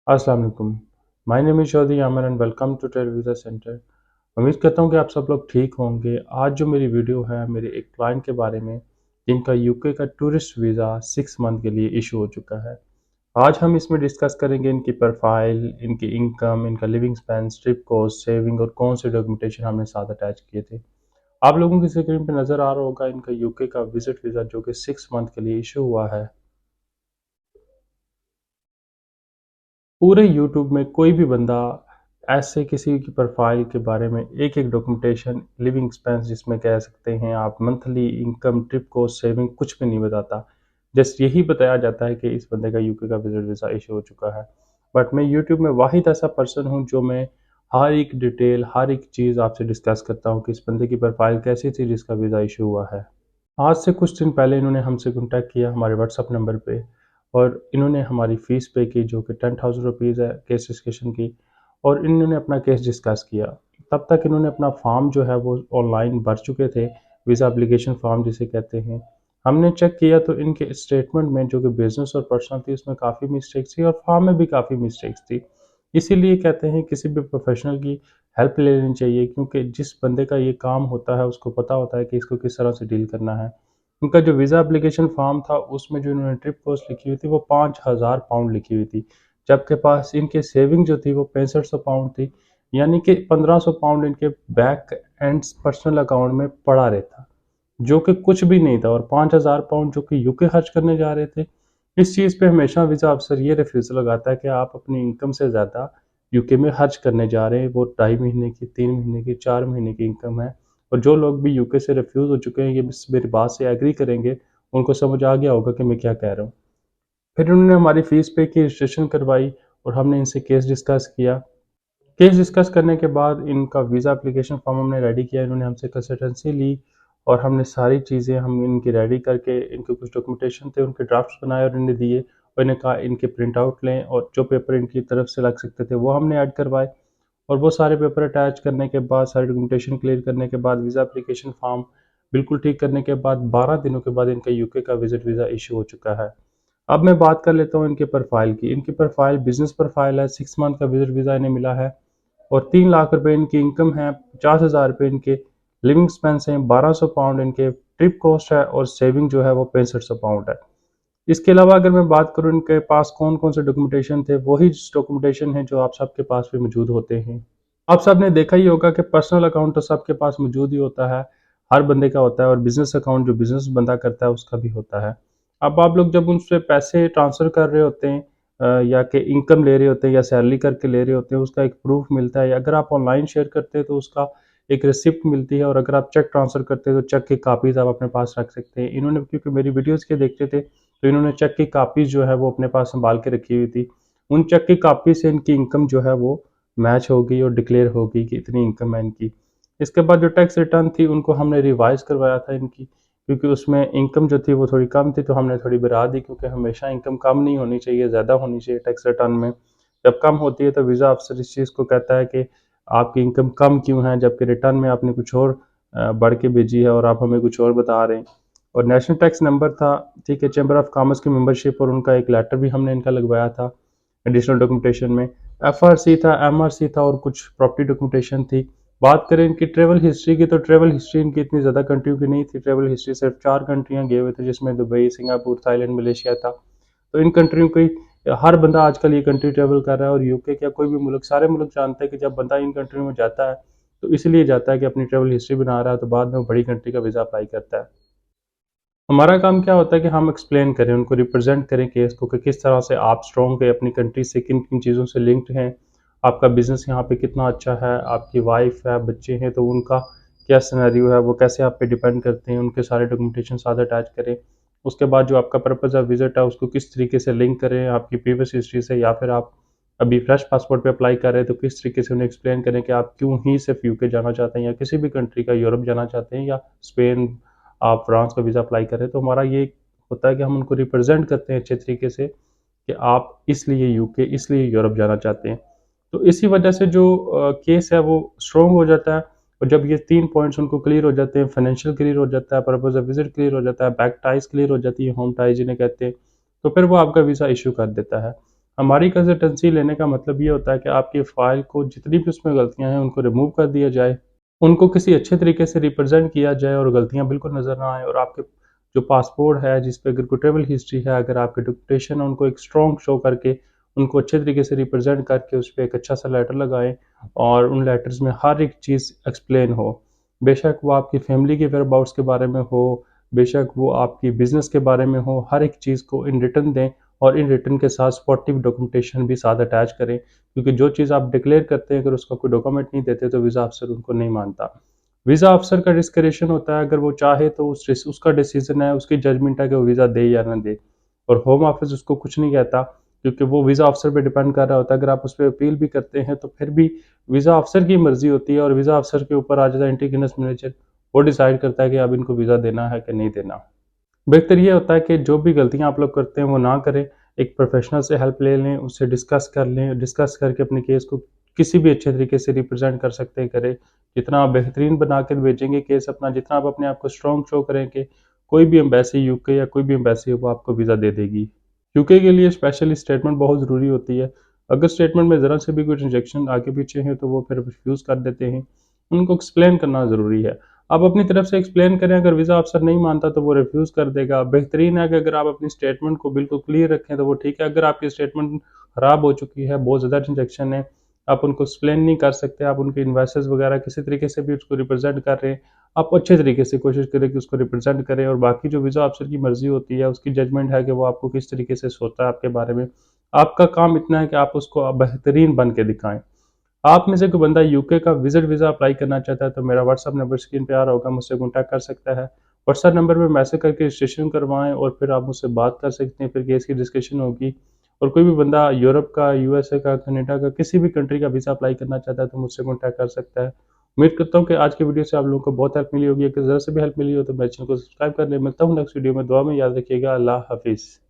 अस्सलाम वालेकुम। My name is Chaudhary Aamir and welcome to travel visa centre. उम्मीद करता हूँ कि आप सब लोग ठीक होंगे। आज जो मेरी वीडियो है मेरे एक क्लाइंट के बारे में जिनका यूके का टूरिस्ट वीज़ा 6 मंथ के लिए इशू हो चुका है। आज हम इसमें डिस्कस करेंगे इनकी प्रोफाइल, इनकी इनकम, इनका living Spence, trip cost, saving और कौन से डॉक्यूमेंटेशन हमने साथ अटैच किए थे। आप लोगों की स्क्रीन पे नज़र आ रहा होगा इनका यूके का विजिट वीज़ा जो कि 6 मंथ के लिए इशू हुआ है। पूरे यूट्यूब में कोई भी बंदा ऐसे किसी की प्रोफाइल के बारे में एक एक डॉक्यूमेंटेशन लिविंग एक्सपेंस जिसमें कह सकते हैं आप monthly income trip cost saving कुछ भी नहीं बताता। जस्ट यही बताया जाता है कि इस बंदे का यूके का विजिट वीज़ा इशू हो चुका है। बट मैं यूट्यूब में वाहिद ऐसा पर्सन हूँ जो मैं हर एक डिटेल हर एक चीज़ आपसे डिस्कस करता हूँ कि इस बंदे की प्रोफाइल कैसी थी जिसका वीज़ा इशू हुआ है। आज से कुछ दिन पहले इन्होंने हमसे कॉन्टैक्ट किया हमारे व्हाट्सएप नंबर पे और इन्होंने हमारी फ़ीस पे की जो कि 10,000 रुपीज़ है केस रजिस्ट्रेशन की। और इन्होंने अपना केस डिस्कस किया। तब तक इन्होंने अपना फॉर्म जो है वो ऑनलाइन भर चुके थे, वीज़ा एप्लीकेशन फॉर्म जिसे कहते हैं। हमने चेक किया तो इनके स्टेटमेंट में जो कि बिज़नेस और पर्सनल थी उसमें काफ़ी मिस्टेक्स थी और फॉर्म में भी काफ़ी मिस्टेक्स थी। इसीलिए कहते हैं किसी भी प्रोफेशनल की हेल्प ले लेनी चाहिए क्योंकि जिस बंदे का ये काम होता है उसको पता होता है कि इसको किस तरह से डील करना है। उनका जो वीज़ा एप्लीकेशन फॉर्म था उसमें जो इन्होंने ट्रिप कॉस्ट लिखी हुई थी वो 5,000 पाउंड लिखी हुई थी। जबकि पास इनके सेविंग जो थी वो 6500 पाउंड थी। यानी कि 1500 पाउंड इनके बैंक एंड पर्सनल अकाउंट में पड़ा रहता, जो कि कुछ भी नहीं था। और 5,000 पाउंड जो कि यूके खर्च करने जा रहे थे। इस चीज़ पे हमेशा वीज़ा अफसर ये रिफ्यूज़ल लगाता है कि आप अपनी इनकम से ज़्यादा यूके में खर्च करने जा रहे हैं। वो 2.5 महीने की, 3 महीने की, 4 महीने की इनकम है। और जो लोग भी यूके से रिफ्यूज़ हो चुके हैं ये मेरी बात से एग्री करेंगे, उनको समझ आ गया होगा कि मैं क्या कह रहा हूँ। फिर उन्होंने हमारी फ़ीस पे की, रजिस्ट्रेशन करवाई और हमने इनसे केस डिस्कस किया। केस डिस्कस करने के बाद इनका वीज़ा एप्लीकेशन फॉर्म हमने रेडी किया, इन्होंने हमसे कंसल्टेंसी ली और हमने सारी चीज़ें हम इनकी रेडी करके इनके कुछ डॉक्यूमेंटेशन थे उनके ड्राफ्ट्स बनाए और इन्हें दिए और इन्हें कहा इनके प्रिंट आउट लें और जो पेपर इनकी तरफ से लग सकते थे वो हमने ऐड करवाए। और वो सारे पेपर अटैच करने के बाद सारी डॉक्यूमेंटेशन क्लियर करने के बाद वीज़ा एप्लीकेशन फॉर्म बिल्कुल ठीक करने के बाद 12 दिनों के बाद इनका यूके का विजिट वीज़ा इशू हो चुका है। अब मैं बात कर लेता हूँ इनके प्रोफाइल की। इनकी प्रोफाइल बिजनेस प्रोफाइल है, 6 मंथ का विजिट वीज़ा इन्हें मिला है और 3 लाख रुपए इनकी इनकम है, 50,000 रुपए इनके लिविंग एक्सपेंस हैं, 1200 पाउंड इनके ट्रिप कॉस्ट है और सेविंग जो है वो 6500 पाउंड है। इसके अलावा अगर मैं बात करूँ इनके पास कौन-कौन से डॉक्यूमेंटेशन थे, वही डॉक्यूमेंटेशन है जो आप सबके पास भी मौजूद होते हैं। आप सबने देखा ही होगा कि पर्सनल अकाउंट तो सबके पास मौजूद ही होता है, हर बंदे का होता है और बिज़नेस अकाउंट जो बिज़नेस बंदा करता है उसका भी होता है। अब आप लोग जब उनसे पैसे ट्रांसफ़र कर रहे होते हैं या कि इनकम ले रहे होते हैं या सैलरी करके ले रहे होते हैं, उसका एक प्रूफ़ मिलता है। अगर आप ऑनलाइन शेयर करते हैं तो उसका एक रिसिप्ट मिलती है और अगर आप चेक ट्रांसफ़र करते हैं तो चेक की कॉपीज़ आप अपने पास रख सकते हैं। इन्होंने क्योंकि मेरी वीडियोज़ के देखते थे, तो इन्होंने चेक की कॉपीज़ जो है वो अपने पास सँभाल के रखी हुई थी। उन चेक की कॉपी से इनकी इनकम जो है वो मैच हो गई और डिक्लेयर हो गई कि इतनी इनकम है इनकी। इसके बाद जो टैक्स रिटर्न थी उनको हमने रिवाइज़ करवाया था इनकी, क्योंकि उसमें इनकम जो थी वो थोड़ी कम थी तो हमने थोड़ी बढ़ा दी क्योंकि हमेशा इनकम कम नहीं होनी चाहिए, ज़्यादा होनी चाहिए टैक्स रिटर्न में। जब कम होती है तो वीज़ा अफ़सर इस चीज़ को कहता है कि आपकी इनकम कम क्यों है जबकि रिटर्न में आपने कुछ और बढ़ के भेजी है और आप हमें कुछ और बता रहे हैं। और नेशनल टैक्स नंबर था, ठीक है, चैम्बर ऑफ कॉमर्स की मेंबरशिप और उनका एक लेटर भी हमने इनका लगवाया था एडिशनल डॉक्यूमेंटेशन में। एफआरसी था, एमआरसी था और कुछ प्रॉपर्टी डॉक्यूमेंटेशन थी। बात करें इनकी ट्रैवल हिस्ट्री की तो ट्रैवल हिस्ट्री इनकी इतनी ज़्यादा कंट्रियों की नहीं थी। ट्रैवल हिस्ट्री सिर्फ 4 कंट्रियाँ गए हुए थे जिसमें दुबई, सिंगापुर, थाईलैंड, मलेशिया था। तो इन कंट्रियों की हर बंदा आजकल ये कंट्री ट्रैवल कर रहा है और यूके क्या कोई भी मुल्क, सारे मुल्क जानते हैं कि जब बंदा इन कंट्रियों में जाता है तो इसलिए जाता है कि अपनी ट्रैवल हिस्ट्री बना रहा है तो बाद में वो बड़ी कंट्री का वीज़ा अप्लाई करता है। हमारा काम क्या होता है कि हम एक्सप्लेन करें, उनको रिप्रेजेंट करें केस को कि किस तरह से आप स्ट्रॉन्ग है अपनी कंट्री से, किन-किन चीज़ों से लिंक्ड हैं, आपका बिज़नेस यहाँ पे कितना अच्छा है, आपकी वाइफ़ है, बच्चे हैं तो उनका क्या सिनेरियो है, वो कैसे आप पे डिपेंड करते हैं, उनके सारे डॉक्यूमेंटेशन साथ अटैच करें। उसके बाद जो आपका पर्पज़ ऑफ विज़िट है उसको किस तरीके से लिंक करें आपकी प्रीवियस हिस्ट्री से, या फिर आप अभी फ्रेश पासपोर्ट पे अप्लाई कर रहे हैं तो किस तरीके से उन्हें एक्सप्लेन करें कि आप क्यों ही सिर्फ़ यूके जाना चाहते हैं या किसी भी कंट्री का, यूरोप जाना चाहते हैं या स्पेन, आप फ्रांस का वीज़ा अप्लाई करें। तो हमारा ये होता है कि हम उनको रिप्रेजेंट करते हैं अच्छे तरीके से कि आप इसलिए यूके, इसलिए यूरोप जाना चाहते हैं। तो इसी वजह से जो केस है वो स्ट्रॉन्ग हो जाता है। और जब ये 3 पॉइंट्स उनको क्लियर हो जाते हैं, फाइनेंशियल क्लियर हो जाता है, पर्पस ऑफ विजिट क्लियर हो जाता है, बैक टाइज क्लियर हो जाती है, होम टाइज जिन्हें कहते हैं, तो फिर वो आपका वीज़ा इश्यू कर देता है। हमारी कंसल्टेंसी लेने का मतलब ये होता है कि आपकी फ़ाइल को जितनी भी उसमें गलतियाँ हैं उनको रिमूव कर दिया जाए, उनको किसी अच्छे तरीके से रिप्रेज़ेंट किया जाए और गलतियाँ बिल्कुल नज़र ना आएँ, और आपके जो पासपोर्ट है, जिस पे अगर कोई ट्रैवल हिस्ट्री है, अगर आपके डॉक्यूमेंटेशन है, उनको एक स्ट्रॉन्ग शो करके, उनको अच्छे तरीके से रिप्रेज़ेंट करके उस पे एक अच्छा-सा लेटर लगाएँ और उन लेटर्स में हर एक चीज़ एक्सप्लेन हो। बेशक वो आपकी फैमिली के वेयरअबाउट्स के बारे में हो, बेशक वो आपकी बिज़नेस के बारे में हो, हर एक चीज़ को इन रिटन दें और इन रिटन के साथ सपोर्टिव डॉक्यूमेंटेशन भी साथ अटैच करें, क्योंकि जो चीज़ आप डिक्लेयर करते हैं अगर उसका कोई डॉक्यूमेंट नहीं देते तो वीज़ा अफ़सर उनको नहीं मानता। वीज़ा अफ़सर का डिस्क्रेशन होता है, अगर वो चाहे तो उसका डिसीज़न है, उसकी जजमेंट है कि वो वीज़ा दे या ना दे, और होम ऑफ़िस उसको कुछ नहीं कहता, क्योंकि वो वीज़ा अफ़सर पे डिपेंड कर रहा होता है। अगर आप उस पे अपील भी करते हैं तो फिर भी वीज़ा अफ़सर की मर्ज़ी होती है और वीज़ा अफ़सर के ऊपर आ जाता है इंटीग्रेस मैनेजर, वो डिसाइड करता है कि अब इनको वीज़ा देना है कि नहीं देना। बेहतर ये होता है कि जो भी गलतियाँ आप लोग करते हैं वो ना करें, एक प्रोफ़ेशनल से हेल्प ले लें, उससे डिस्कस कर लें, डिस्कस करके अपने केस को किसी भी अच्छे तरीके से रिप्रेज़ेंट कर सकते हैं करें। जितना आप बेहतरीन बना के भेजेंगे केस अपना, जितना आप अपने आप को स्ट्रॉन्ग शो करेंगे, कोई भी एम्बेसी यूके या कोई भी एम्बेसी वो आपको वीज़ा दे देगी। यूके के लिए स्पेशली स्टेटमेंट बहुत ज़रूरी होती है। अगर स्टेटमेंट में ज़रा से भी कुछ इंजेक्शन आगे-पीछे हैं तो वो फिर रिफ्यूज़ कर देते हैं। उनको एक्सप्लेन करना ज़रूरी है। आप अपनी तरफ से एक्सप्लेन करें, अगर वीज़ा अफ़सर नहीं मानता तो वो रिफ्यूज़ कर देगा। बेहतरीन है कि अगर आप अपनी स्टेटमेंट को बिल्कुल क्लियर रखें तो वो ठीक है। अगर आपकी स्टेटमेंट ख़राब हो चुकी है, बहुत ज़्यादा ट्रांज़ैक्शन है, आप उनको एक्सप्लेन नहीं कर सकते, आप उनके इनवॉइसेज़ वग़ैरह किसी तरीके से भी उसको रिप्रेज़ेंट कर रहे हैं, आप अच्छे तरीके से कोशिश करें कि उसको रिप्रेज़ेंट करें, और बाकी जो वीज़ा अफ़सर की मर्ज़ी होती है, उसकी जजमेंट है कि वो आपको किस तरीके से सोचता है आपके बारे में। आपका काम इतना है कि आप उसको बेहतरीन बन के दिखाएँ। आप में से कोई बंदा यूके का विज़िट वीज़ा अप्लाई करना चाहता है तो मेरा व्हाट्सएप नंबर स्क्रीन पे आ रहा होगा, मुझसे कॉन्टैक्ट कर सकता है। व्हाट्सएप नंबर पे मैसेज करके रजिस्ट्रेशन करवाएँ और फिर आप मुझसे बात कर सकते हैं, फिर केस की डिस्कशन होगी। और कोई भी बंदा यूरोप का, यूएसए का, कनाडा का, किसी भी कंट्री का वीज़ा अप्लाई करना चाहता है तो मुझसे कॉन्टैक्ट कर सकता है। उम्मीद करता हूँ कि आज की वीडियो से आप लोगों को बहुत हेल्प मिली होगी। अगर ज़रा से भी हेल्प मिली हो तो मेरे चैनल को सब्सक्राइब कर लें। मिलता हूँ नेक्स्ट वीडियो में, दुआ में याद रखिएगा। अल्लाह हाफ़िज़।